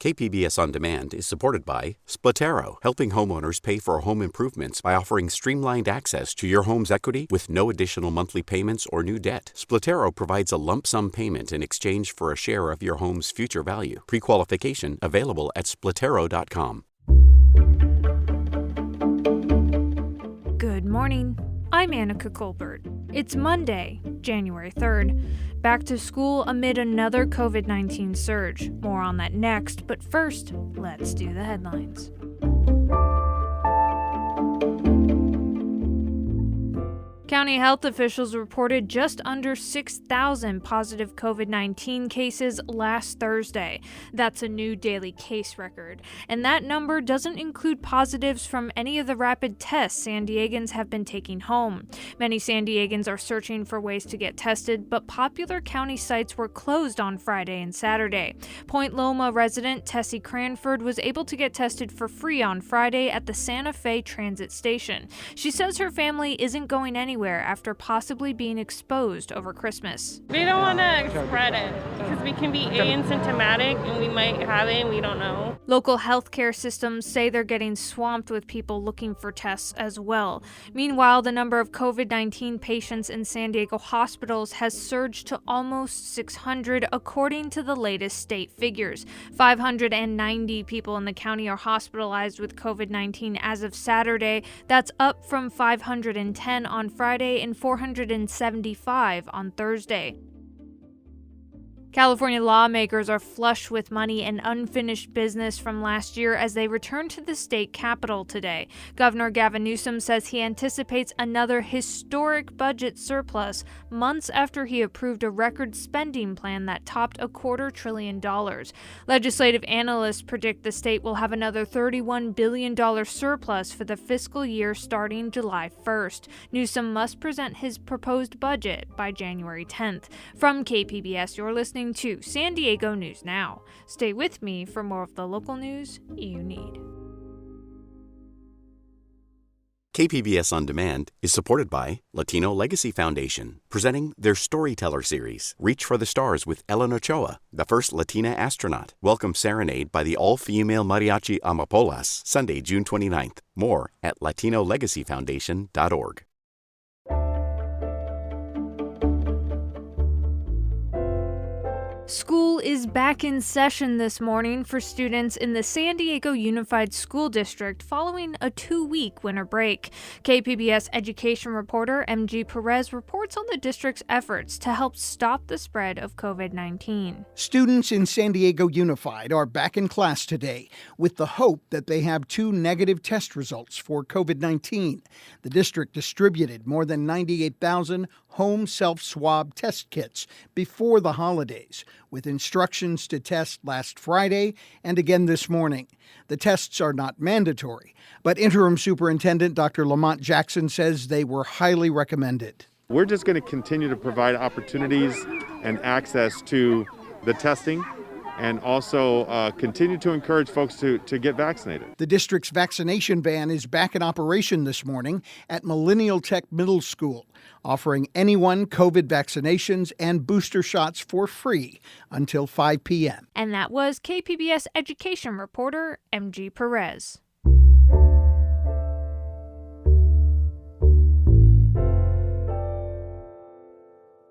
KPBS On Demand is supported by Splatero, helping homeowners pay for home improvements by offering streamlined access to your home's equity with no additional monthly payments or new debt. Splatero provides a lump sum payment in exchange for a share of your home's future value. Pre-qualification available at splatero.com. Good morning. I'm Annika Colbert. It's Monday, January 3rd. Back to school amid another COVID-19 surge. More on that next, but first, let's do the headlines. County health officials reported just under 6,000 positive COVID-19 cases last Thursday. That's a new daily case record. And that number doesn't include positives from any of the rapid tests San Diegans have been taking home. Many San Diegans are searching for ways to get tested, but popular county sites were closed on Friday and Saturday. Point Loma resident Tessie Cranford was able to get tested for free on Friday at the Santa Fe Transit Station. She says her family isn't going anywhere after possibly being exposed over Christmas. We don't want to spread it because we can be asymptomatic and we might have it and we don't know. Local healthcare systems say they're getting swamped with people looking for tests as well. Meanwhile, the number of COVID-19 patients in San Diego hospitals has surged to almost 600 according to the latest state figures. 590 people in the county are hospitalized with COVID-19 as of Saturday. That's up from 510 on Friday and 475 on Thursday. California lawmakers are flush with money and unfinished business from last year as they return to the state capitol today. Governor Gavin Newsom says he anticipates another historic budget surplus months after he approved a record spending plan that topped $250 billion. Legislative analysts predict the state will have another $31 billion surplus for the fiscal year starting July 1st. Newsom must present his proposed budget by January 10th. From KPBS, you're listening to San Diego News Now. Stay with me for more of the local news you need. KPBS On Demand is supported by Latino Legacy Foundation, presenting their Storyteller series, Reach for the Stars with Ellen Ochoa, the first Latina astronaut. Welcome Serenade by the all-female mariachi Amapolas, Sunday, June 29th. More at latinolegacyfoundation.org. School is back in session this morning for students in the San Diego Unified School District following a 2-week winter break. KPBS education reporter MG Perez reports on the district's efforts to help stop the spread of COVID-19. Students in San Diego Unified are back in class today with the hope that they have 2 negative test results for COVID-19. The district distributed more than 98,000 home self-swab test kits before the holidays, with instructions to test last Friday and again this morning. The tests are not mandatory, but Interim Superintendent Dr. Lamont Jackson says they were highly recommended. We're just going to continue to provide opportunities and access to the testing and also continue to encourage folks to get vaccinated. The district's vaccination van is back in operation this morning at Millennial Tech Middle School, offering anyone COVID vaccinations and booster shots for free until 5 p.m. And that was KPBS education reporter MG Perez.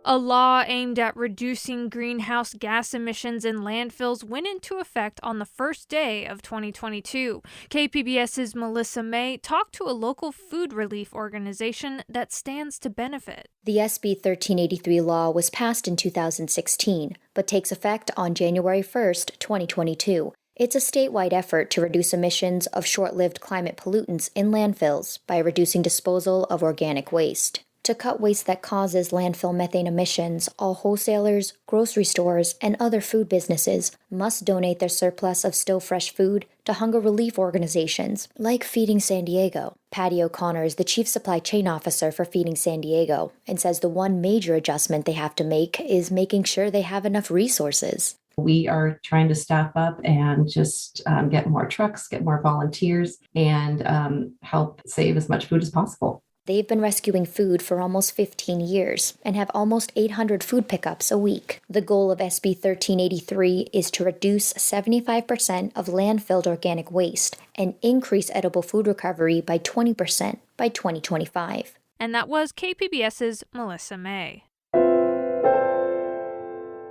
A law aimed at reducing greenhouse gas emissions in landfills went into effect on the first day of 2022. KPBS's Melissa May talked to a local food relief organization that stands to benefit. The SB 1383 law was passed in 2016, but takes effect on January 1st, 2022. It's a statewide effort to reduce emissions of short-lived climate pollutants in landfills by reducing disposal of organic waste. To cut waste that causes landfill methane emissions, all wholesalers, grocery stores, and other food businesses must donate their surplus of still fresh food to hunger relief organizations like Feeding San Diego. Patty O'Connor is the chief supply chain officer for Feeding San Diego and says the one major adjustment they have to make is making sure they have enough resources. We are trying to staff up and just get more trucks, get more volunteers, and help save as much food as possible. They've been rescuing food for almost 15 years and have almost 800 food pickups a week. The goal of SB 1383 is to reduce 75% of landfilled organic waste and increase edible food recovery by 20% by 2025. And that was KPBS's Melissa May.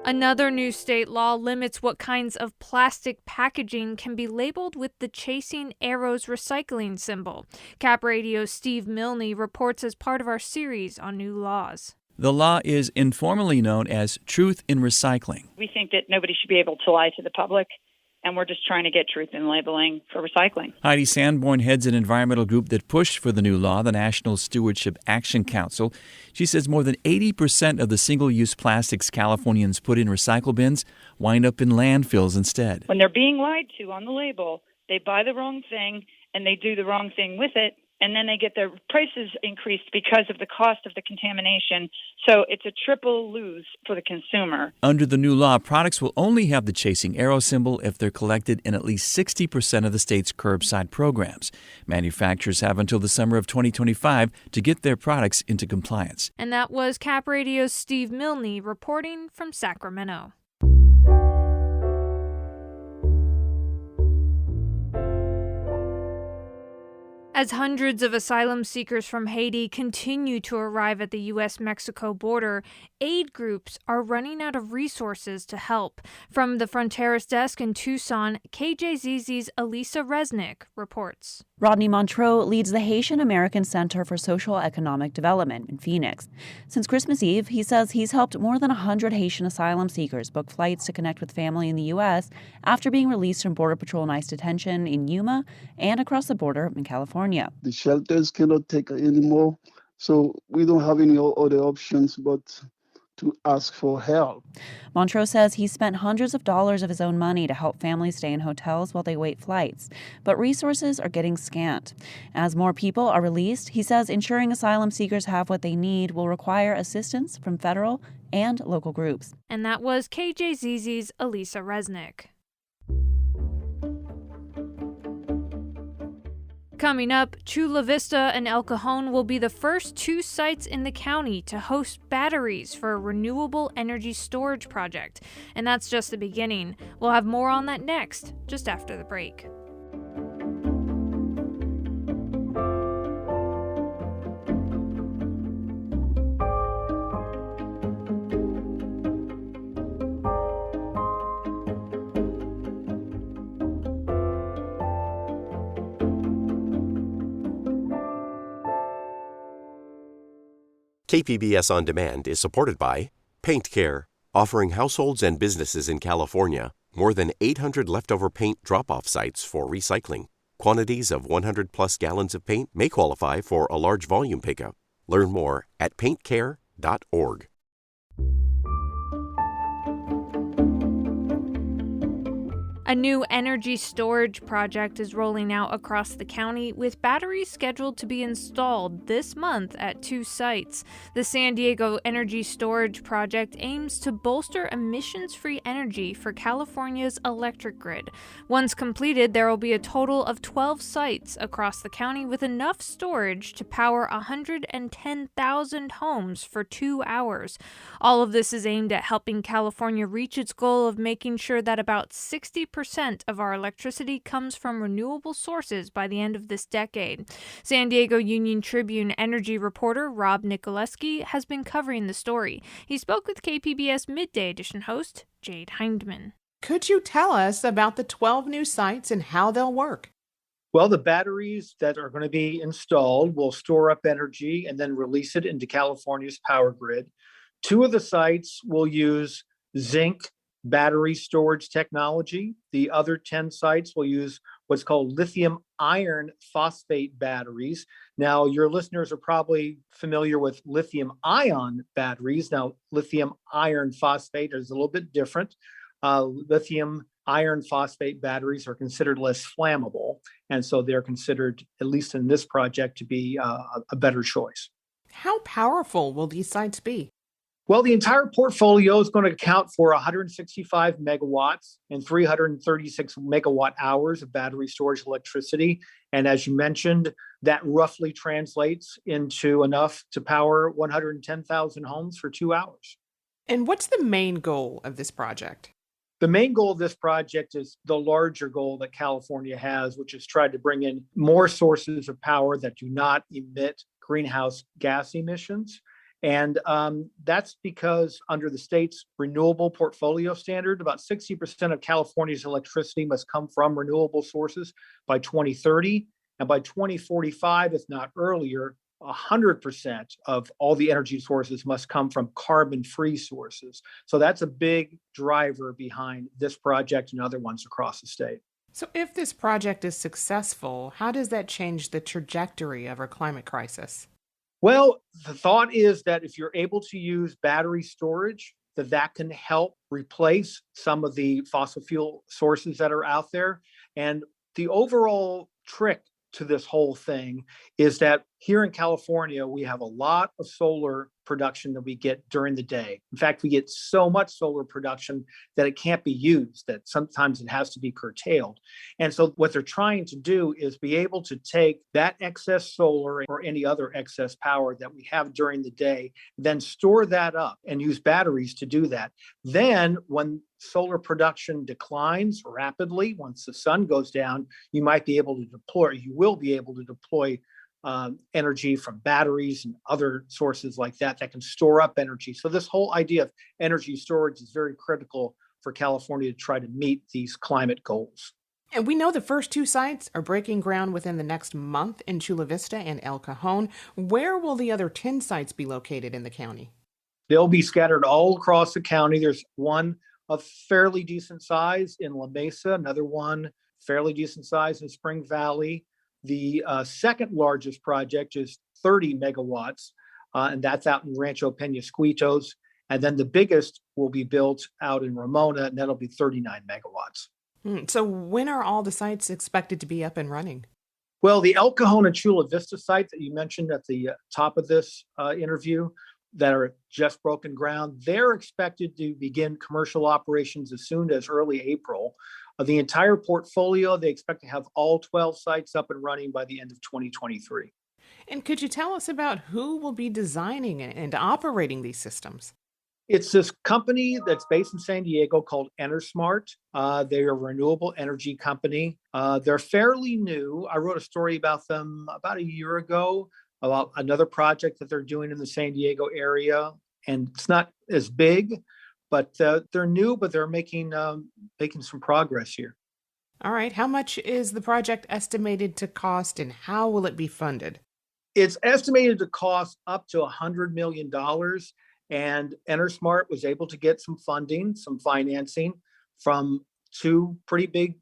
Another new state law limits what kinds of plastic packaging can be labeled with the Chasing Arrows recycling symbol. Cap Radio's Steve Milne reports as part of our series on new laws. The law is informally known as Truth in Recycling. We think that nobody should be able to lie to the public, and we're just trying to get truth in labeling for recycling. Heidi Sanborn heads an environmental group that pushed for the new law, the National Stewardship Action Council. She says more than 80% of the single-use plastics Californians put in recycle bins wind up in landfills instead. When they're being lied to on the label, they buy the wrong thing and they do the wrong thing with it, and then they get their prices increased because of the cost of the contamination. So it's a triple lose for the consumer. Under the new law, products will only have the Chasing Arrow symbol if they're collected in at least 60% of the state's curbside programs. Manufacturers have until the summer of 2025 to get their products into compliance. And that was Cap Radio's Steve Milne reporting from Sacramento. As hundreds of asylum seekers from Haiti continue to arrive at the U.S.-Mexico border, aid groups are running out of resources to help. From the Fronteras desk in Tucson, KJZZ's Elisa Resnick reports. Rodney Montreux leads the Haitian American Center for Social Economic Development in Phoenix. Since Christmas Eve, he says he's helped more than 100 Haitian asylum seekers book flights to connect with family in the U.S. after being released from Border Patrol and ICE detention in Yuma and across the border in California. The shelters cannot take anymore, so we don't have any other options but to ask for help. Montreux says he spent hundreds of dollars of his own money to help families stay in hotels while they wait flights, but resources are getting scant. As more people are released, he says ensuring asylum seekers have what they need will require assistance from federal and local groups. And that was KJZZ's Elisa Resnick. Coming up, Chula Vista and El Cajon will be the first two sites in the county to host batteries for a renewable energy storage project. And that's just the beginning. We'll have more on that next, just after the break. KPBS On Demand is supported by Paint Care, offering households and businesses in California more than 800 leftover paint drop-off sites for recycling. Quantities of 100-plus gallons of paint may qualify for a large volume pickup. Learn more at paintcare.org. A new energy storage project is rolling out across the county, with batteries scheduled to be installed this month at two sites. The San Diego Energy Storage Project aims to bolster emissions-free energy for California's electric grid. Once completed, there will be a total of 12 sites across the county with enough storage to power 110,000 homes for 2 hours. All of this is aimed at helping California reach its goal of making sure that about 60% of our electricity comes from renewable sources by the end of this decade. San Diego Union Tribune energy reporter Rob Nicoleski has been covering the story. He spoke with KPBS Midday Edition host Jade Hindman. Could you tell us about the 12 new sites and how they'll work? Well, the batteries that are going to be installed will store up energy and then release it into California's power grid. 2 of the sites will use zinc battery storage technology. The other 10 sites will use what's called lithium iron phosphate batteries. Now, your listeners are probably familiar with lithium ion batteries. Now, lithium iron phosphate is a little bit different. Lithium iron phosphate batteries are considered less flammable, and so they're considered, at least in this project, to be a better choice. How powerful will these sites be? Well, the entire portfolio is going to account for 165 megawatts and 336 megawatt hours of battery storage electricity. And as you mentioned, that roughly translates into enough to power 110,000 homes for 2 hours. And what's the main goal of this project? The main goal of this project is the larger goal that California has, which is try to bring in more sources of power that do not emit greenhouse gas emissions. And that's because under the state's renewable portfolio standard, about 60% of California's electricity must come from renewable sources by 2030. And by 2045, if not earlier, 100% of all the energy sources must come from carbon-free sources. So that's a big driver behind this project and other ones across the state. So if this project is successful, how does that change the trajectory of our climate crisis? Well, the thought is that if you're able to use battery storage, that can help replace some of the fossil fuel sources that are out there. And the overall trick to this whole thing is that here in California, we have a lot of solar production that we get during the day. In fact, we get so much solar production that it can't be used, that sometimes it has to be curtailed. And so what they're trying to do is be able to take that excess solar or any other excess power that we have during the day, then store that up and use batteries to do that. Then when solar production declines rapidly, once the sun goes down, you will be able to deploy energy from batteries and other sources like that can store up energy. So this whole idea of energy storage is very critical for California to try to meet these climate goals. And we know the first 2 sites are breaking ground within the next month in Chula Vista and El Cajon. Where will the other 10 sites be located in the county? They'll be scattered all across the county. There's one of fairly decent size in La Mesa, another one fairly decent size in Spring Valley. The second largest project is 30 megawatts, and that's out in Rancho Peñasquitos. And then the biggest will be built out in Ramona, and that'll be 39 megawatts. So when are all the sites expected to be up and running? Well, the El Cajon and Chula Vista site that you mentioned at the top of this interview that are just broken ground, they're expected to begin commercial operations as soon as early April. The entire portfolio, they expect to have all 12 sites up and running by the end of 2023. And could you tell us about who will be designing and operating these systems? It's this company that's based in San Diego called EnerSmart. They're a renewable energy company. They're fairly new. I wrote a story about them about a year ago about another project that they're doing in the San Diego area. And it's not as big, but they're new, but they're making some progress here. All right. How much is the project estimated to cost, and how will it be funded? It's estimated to cost up to $100 million. And EnerSmart was able to get some funding, some financing from 2 pretty big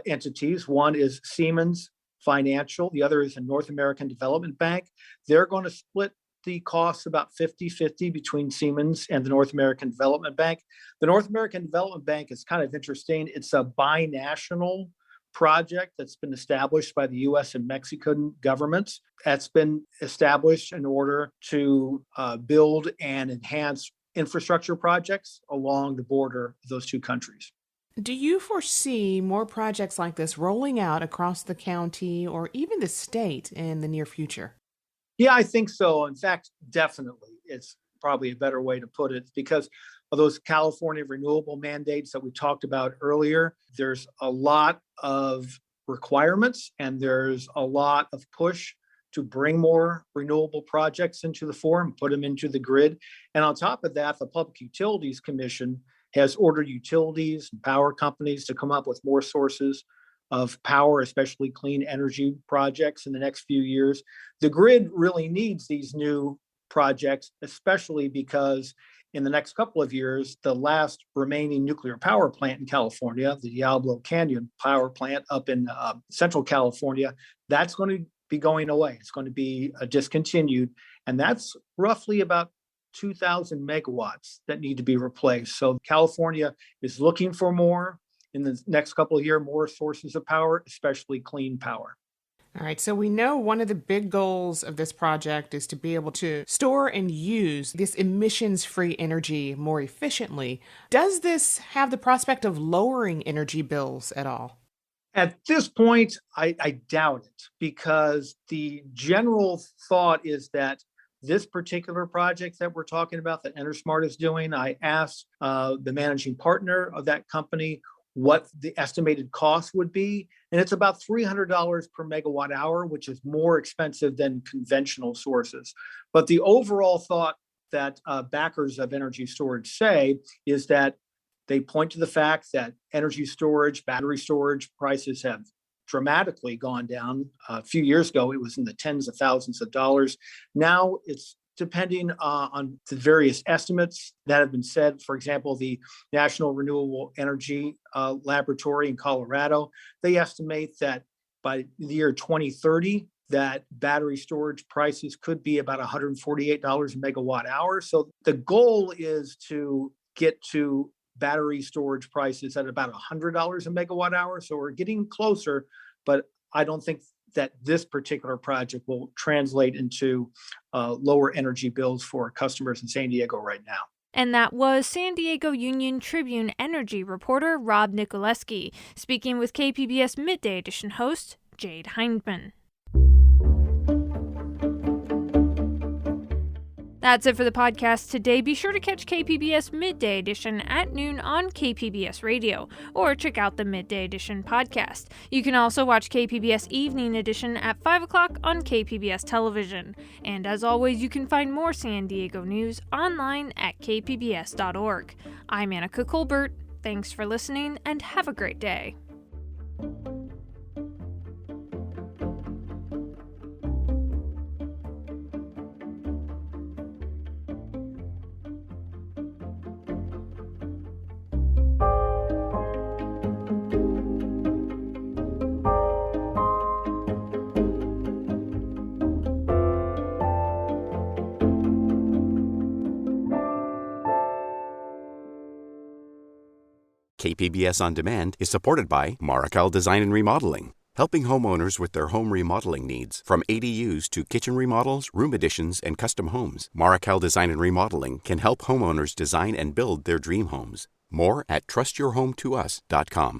entities. One is Siemens Financial. The other is a North American Development Bank. They're going to split the costs about 50-50 between Siemens and the North American Development Bank. The North American Development Bank is kind of interesting. It's a binational project that's been established by the U.S. and Mexican governments. That's been established in order to build and enhance infrastructure projects along the border of those 2 countries. Do you foresee more projects like this rolling out across the county or even the state in the near future? Yeah, I think so. In fact, definitely. It's probably a better way to put it, because of those California renewable mandates that we talked about earlier. There's a lot of requirements and there's a lot of push to bring more renewable projects into the fore and put them into the grid. And on top of that, the Public Utilities Commission has ordered utilities and power companies to come up with more sources of power, especially clean energy projects in the next few years. The grid really needs these new projects, especially because in the next couple of years, the last remaining nuclear power plant in California, the Diablo Canyon power plant up in Central California, that's going to be going away. It's going to be discontinued. And that's roughly about 2,000 megawatts that need to be replaced. So California is looking for more in the next couple of years, more sources of power, especially clean power. All right, so we know one of the big goals of this project is to be able to store and use this emissions-free energy more efficiently. Does this have the prospect of lowering energy bills at all? At this point, I doubt it, because the general thought is that this particular project that we're talking about that EnerSmart is doing, I asked the managing partner of that company what the estimated cost would be. And it's about $300 per megawatt hour, which is more expensive than conventional sources. But the overall thought that backers of energy storage say is that they point to the fact that energy storage, battery storage prices have dramatically gone down. A few years ago, it was in the tens of thousands of dollars. Now it's depending on the various estimates that have been said. For example, the National Renewable Energy Laboratory in Colorado, they estimate that by the year 2030, that battery storage prices could be about $148 a megawatt hour. So the goal is to get to battery storage prices at about $100 a megawatt hour. So we're getting closer, but I don't think that this particular project will translate into lower energy bills for customers in San Diego right now. And that was San Diego Union Tribune energy reporter Rob Nicoleski speaking with KPBS Midday Edition host Jade Hindman. That's it for the podcast today. Be sure to catch KPBS Midday Edition at noon on KPBS Radio, or check out the Midday Edition podcast. You can also watch KPBS Evening Edition at 5 o'clock on KPBS Television. And as always, you can find more San Diego news online at kpbs.org. I'm Annika Colbert. Thanks for listening, and have a great day. KPBS On Demand is supported by Markel Design and Remodeling, helping homeowners with their home remodeling needs. From ADUs to kitchen remodels, room additions, and custom homes, Markel Design and Remodeling can help homeowners design and build their dream homes. More at trustyourhometous.com.